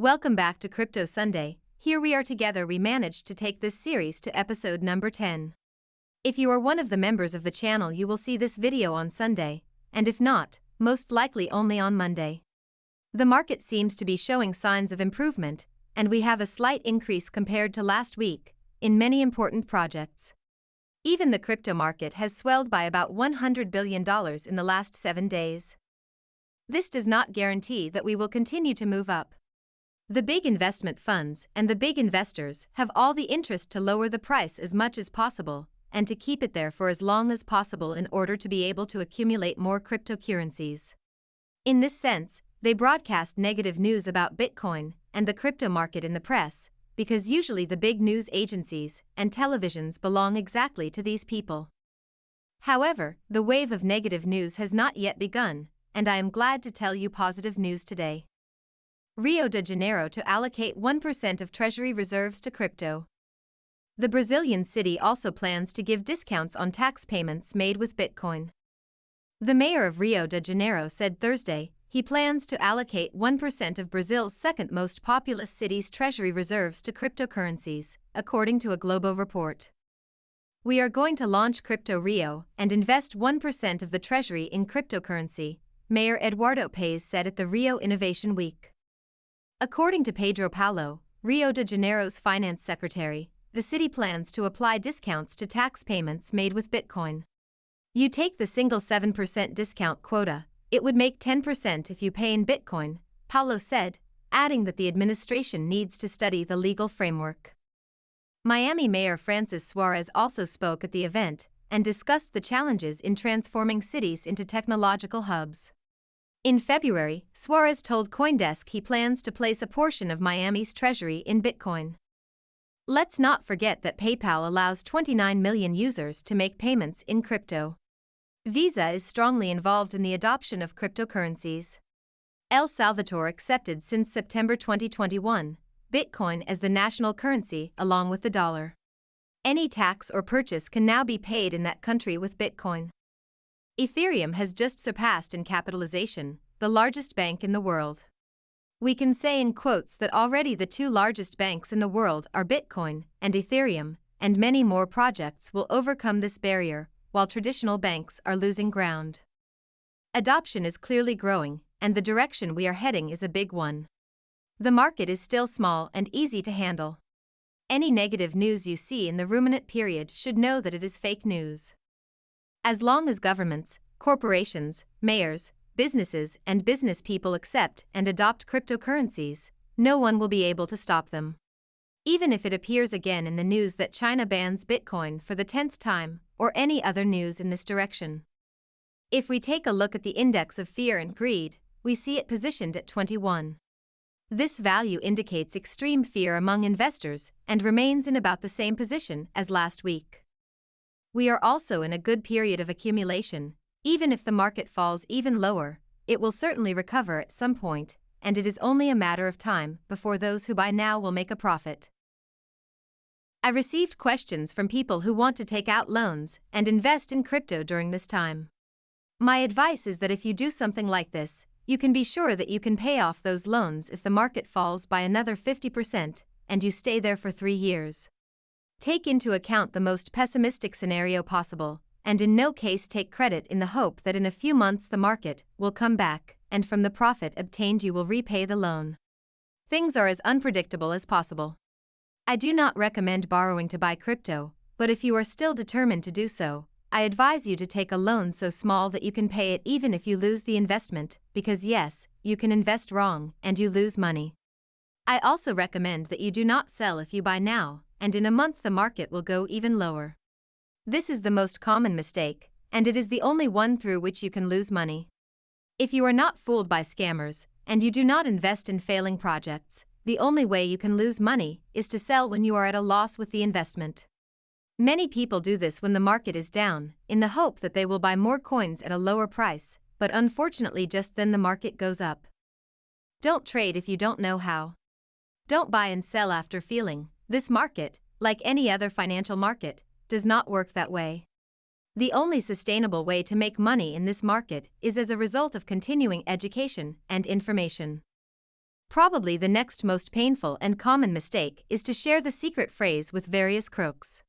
Welcome back to Crypto Sunday. Here we are together. We managed to take this series to episode number 10. If you are one of the members of the channel, you will see this video on Sunday, and if not, most likely only on Monday. The market seems to be showing signs of improvement, and we have a slight increase compared to last week in many important projects. Even the crypto market has swelled by about $100 billion in the last 7 days. This does not guarantee that we will continue to move up. The big investment funds and the big investors have all the interest to lower the price as much as possible and to keep it there for as long as possible in order to be able to accumulate more cryptocurrencies. In this sense, they broadcast negative news about Bitcoin and the crypto market in the press, because usually the big news agencies and televisions belong exactly to these people. However, the wave of negative news has not yet begun, and I am glad to tell you positive news today. Rio de Janeiro to allocate 1% of treasury reserves to crypto. The Brazilian city also plans to give discounts on tax payments made with Bitcoin. The mayor of Rio de Janeiro said Thursday he plans to allocate 1% of Brazil's second most populous city's treasury reserves to cryptocurrencies, according to a Globo report. We are going to launch Crypto Rio and invest 1% of the treasury in cryptocurrency, Mayor Eduardo Paes said at the Rio Innovation Week. According to Pedro Paulo, Rio de Janeiro's finance secretary, the city plans to apply discounts to tax payments made with Bitcoin. You take the single 7% discount quota, it would make 10% if you pay in Bitcoin, Paulo said, adding that the administration needs to study the legal framework. Miami Mayor Francis Suarez also spoke at the event and discussed the challenges in transforming cities into technological hubs. In February, Suarez told CoinDesk he plans to place a portion of Miami's treasury in Bitcoin. Let's not forget that PayPal allows 29 million users to make payments in crypto. Visa is strongly involved in the adoption of cryptocurrencies. El Salvador accepted since September 2021 Bitcoin as the national currency along with the dollar. Any tax or purchase can now be paid in that country with Bitcoin. Ethereum has just surpassed in capitalization the largest bank in the world. We can say in quotes that already the two largest banks in the world are Bitcoin and Ethereum, and many more projects will overcome this barrier, while traditional banks are losing ground. Adoption is clearly growing, and the direction we are heading is a big one. The market is still small and easy to handle. Any negative news you see in the ruminant period should know that it is fake news. As long as governments, corporations, mayors, businesses, and business people accept and adopt cryptocurrencies, no one will be able to stop them. Even if it appears again in the news that China bans Bitcoin for the 10th time, or any other news in this direction. If we take a look at the index of fear and greed, we see it positioned at 21. This value indicates extreme fear among investors and remains in about the same position as last week. We are also in a good period of accumulation. Even if the market falls even lower, it will certainly recover at some point, and it is only a matter of time before those who buy now will make a profit. I received questions from people who want to take out loans and invest in crypto during this time. My advice is that if you do something like this, you can be sure that you can pay off those loans if the market falls by another 50% and you stay there for 3 years. Take into account the most pessimistic scenario possible, and in no case take credit in the hope that in a few months the market will come back, and from the profit obtained you will repay the loan. Things are as unpredictable as possible. I do not recommend borrowing to buy crypto, but if you are still determined to do so, I advise you to take a loan so small that you can pay it even if you lose the investment, because yes, you can invest wrong and you lose money. I also recommend that you do not sell if you buy now, and in a month the market will go even lower. This is the most common mistake, and it is the only one through which you can lose money. If you are not fooled by scammers, and you do not invest in failing projects, the only way you can lose money is to sell when you are at a loss with the investment. Many people do this when the market is down, in the hope that they will buy more coins at a lower price, but unfortunately just then the market goes up. Don't trade if you don't know how. Don't buy and sell after feeling. This market, like any other financial market, does not work that way. The only sustainable way to make money in this market is as a result of continuing education and information. Probably the next most painful and common mistake is to share the secret phrase with various crooks.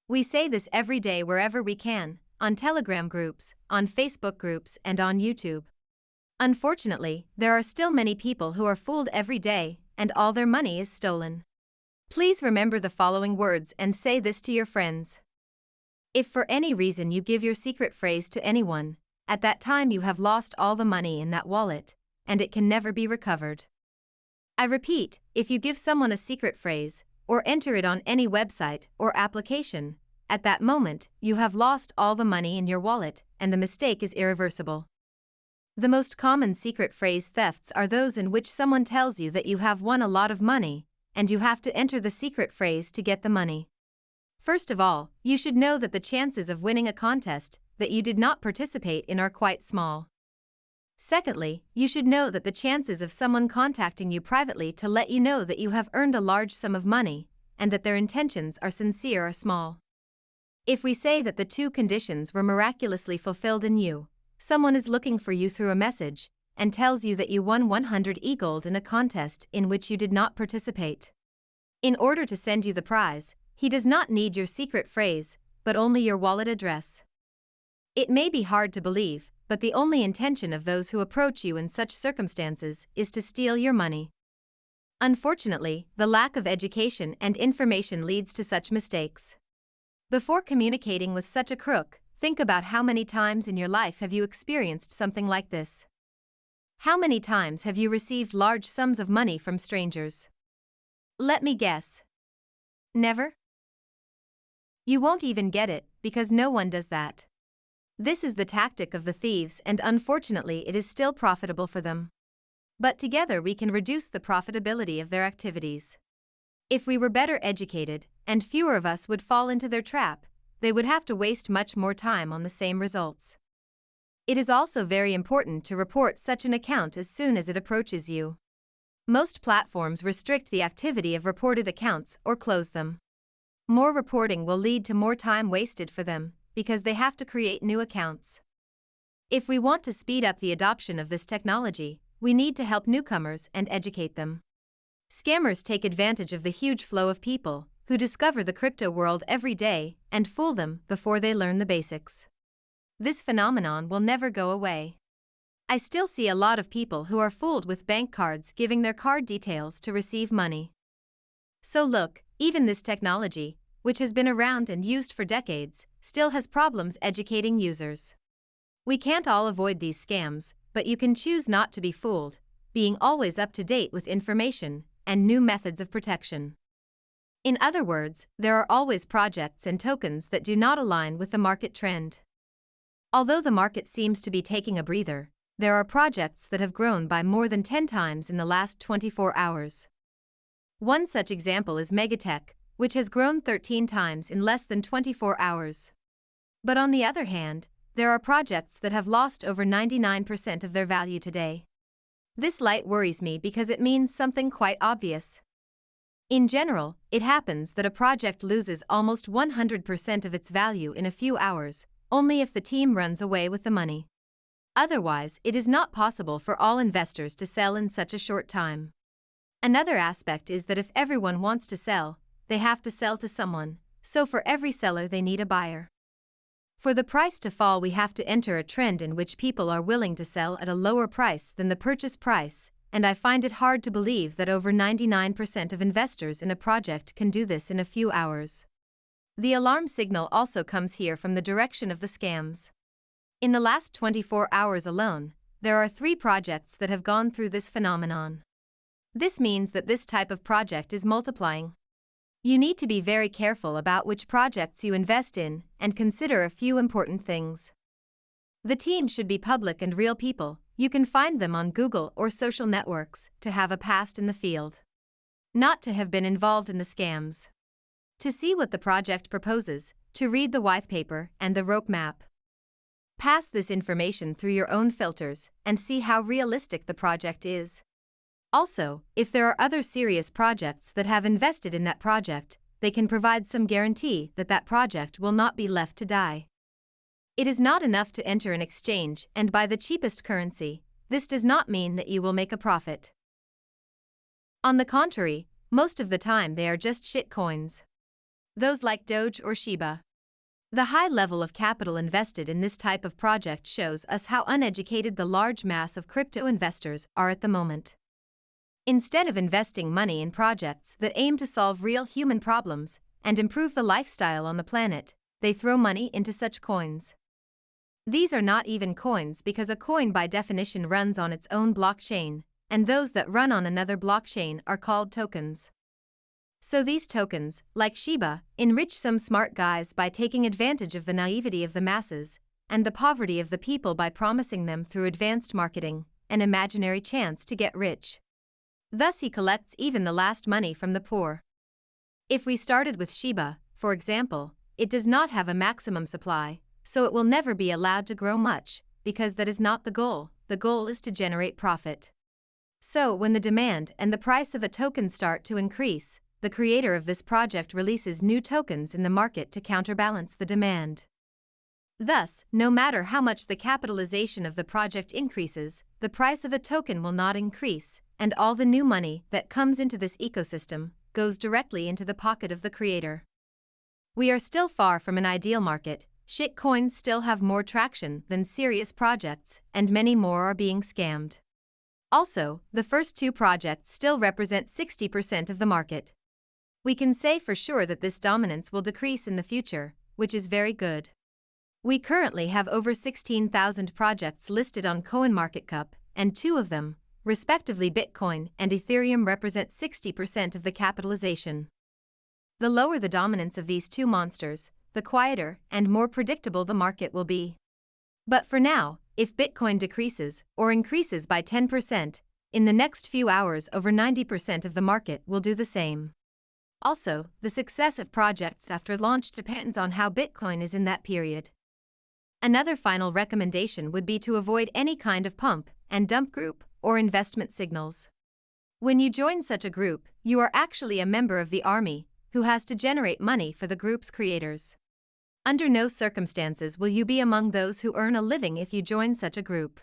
We say this every day wherever we can, on Telegram groups, on Facebook groups, and on YouTube. Unfortunately, there are still many people who are fooled every day, and all their money is stolen. Please remember the following words and say this to your friends. If for any reason you give your secret phrase to anyone, at that time you have lost all the money in that wallet, and it can never be recovered. I repeat, if you give someone a secret phrase, or enter it on any website or application, at that moment, you have lost all the money in your wallet, and the mistake is irreversible. The most common secret phrase thefts are those in which someone tells you that you have won a lot of money, and you have to enter the secret phrase to get the money. First of all, you should know that the chances of winning a contest that you did not participate in are quite small. Secondly, you should know that the chances of someone contacting you privately to let you know that you have earned a large sum of money, and that their intentions are sincere, are small. If we say that the two conditions were miraculously fulfilled in you, someone is looking for you through a message, and tells you that you won 100 EGOLD in a contest in which you did not participate. In order to send you the prize, he does not need your secret phrase, but only your wallet address. It may be hard to believe, but the only intention of those who approach you in such circumstances is to steal your money. Unfortunately, the lack of education and information leads to such mistakes. Before communicating with such a crook, think about how many times in your life have you experienced something like this. How many times have you received large sums of money from strangers? Let me guess. Never? You won't even get it, because no one does that. This is the tactic of the thieves, and unfortunately it is still profitable for them. But together we can reduce the profitability of their activities. If we were better educated, and fewer of us would fall into their trap, they would have to waste much more time on the same results. It is also very important to report such an account as soon as it approaches you. Most platforms restrict the activity of reported accounts or close them. More reporting will lead to more time wasted for them, because they have to create new accounts. If we want to speed up the adoption of this technology, we need to help newcomers and educate them. Scammers take advantage of the huge flow of people who discover the crypto world every day and fool them before they learn the basics. This phenomenon will never go away. I still see a lot of people who are fooled with bank cards giving their card details to receive money. So look, even this technology, which has been around and used for decades, still has problems educating users. We can't all avoid these scams, but you can choose not to be fooled, being always up to date with information and new methods of protection. In other words, there are always projects and tokens that do not align with the market trend. Although the market seems to be taking a breather, there are projects that have grown by more than 10 times in the last 24 hours. One such example is Megatech, which has grown 13 times in less than 24 hours. But on the other hand, there are projects that have lost over 99% of their value today. This light worries me because it means something quite obvious. In general, it happens that a project loses almost 100% of its value in a few hours, only if the team runs away with the money. Otherwise, it is not possible for all investors to sell in such a short time. Another aspect is that if everyone wants to sell, they have to sell to someone, so for every seller they need a buyer. For the price to fall, we have to enter a trend in which people are willing to sell at a lower price than the purchase price, and I find it hard to believe that over 99% of investors in a project can do this in a few hours. The alarm signal also comes here from the direction of the scams. In the last 24 hours alone, there are 3 projects that have gone through this phenomenon. This means that this type of project is multiplying. You need to be very careful about which projects you invest in and consider a few important things. The team should be public and real people. You can find them on Google or social networks, to have a past in the field. Not to have been involved in the scams. To see what the project proposes, to read the white paper and the roadmap. Pass this information through your own filters and see how realistic the project is. Also, if there are other serious projects that have invested in that project, they can provide some guarantee that that project will not be left to die. It is not enough to enter an exchange and buy the cheapest currency. This does not mean that you will make a profit. On the contrary, most of the time they are just shit coins. Those like Doge or Shiba. The high level of capital invested in this type of project shows us how uneducated the large mass of crypto investors are at the moment. Instead of investing money in projects that aim to solve real human problems and improve the lifestyle on the planet, they throw money into such coins. These are not even coins because a coin by definition runs on its own blockchain, and those that run on another blockchain are called tokens. So these tokens, like Shiba, enrich some smart guys by taking advantage of the naivety of the masses and the poverty of the people by promising them through advanced marketing an imaginary chance to get rich. Thus he collects even the last money from the poor. If we started with Shiba, for example, it does not have a maximum supply, so it will never be allowed to grow much, because that is not the goal is to generate profit. So when the demand and the price of a token start to increase, the creator of this project releases new tokens in the market to counterbalance the demand. Thus, no matter how much the capitalization of the project increases, the price of a token will not increase, and all the new money that comes into this ecosystem goes directly into the pocket of the creator. We are still far from an ideal market. Shit coins still have more traction than serious projects, and many more are being scammed. Also, the first two projects still represent 60% of the market. We can say for sure that this dominance will decrease in the future, which is very good. We currently have over 16,000 projects listed on CoinMarketCap, and two of them, respectively Bitcoin and Ethereum, represent 60% of the capitalization. The lower the dominance of these two monsters, the quieter and more predictable the market will be. But for now, if Bitcoin decreases or increases by 10%, in the next few hours over 90% of the market will do the same. Also, the success of projects after launch depends on how Bitcoin is in that period. Another final recommendation would be to avoid any kind of pump and dump group or investment signals. When you join such a group, you are actually a member of the army who has to generate money for the group's creators. Under no circumstances will you be among those who earn a living if you join such a group.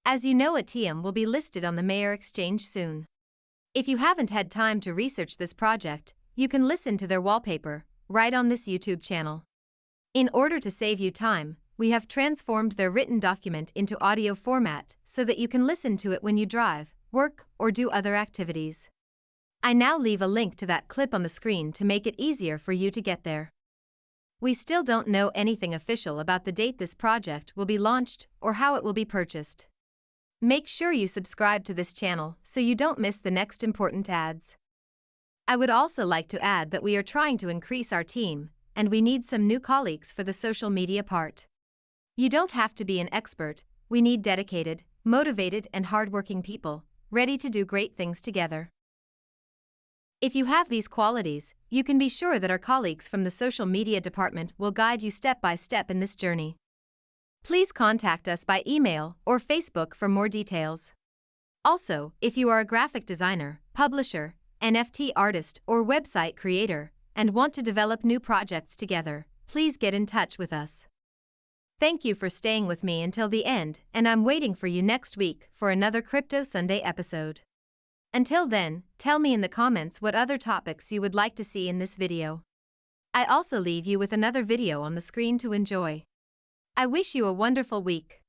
As you know, EGOLD will be listed on the Mayor Exchange soon. If you haven't had time to research this project, you can listen to their wallpaper right on this YouTube channel. In order to save you time, we have transformed their written document into audio format so that you can listen to it when you drive, work, or do other activities. I now leave a link to that clip on the screen to make it easier for you to get there. We still don't know anything official about the date this project will be launched or how it will be purchased. Make sure you subscribe to this channel so you don't miss the next important ads. I would also like to add that we are trying to increase our team, and we need some new colleagues for the social media part. You don't have to be an expert, we need dedicated, motivated, and hardworking people, ready to do great things together. If you have these qualities, you can be sure that our colleagues from the social media department will guide you step by step in this journey. Please contact us by email or Facebook for more details. Also, if you are a graphic designer, publisher, NFT artist, or website creator, and want to develop new projects together, please get in touch with us. Thank you for staying with me until the end, and I'm waiting for you next week for another Crypto Sunday episode. Until then, tell me in the comments what other topics you would like to see in this video. I also leave you with another video on the screen to enjoy. I wish you a wonderful week.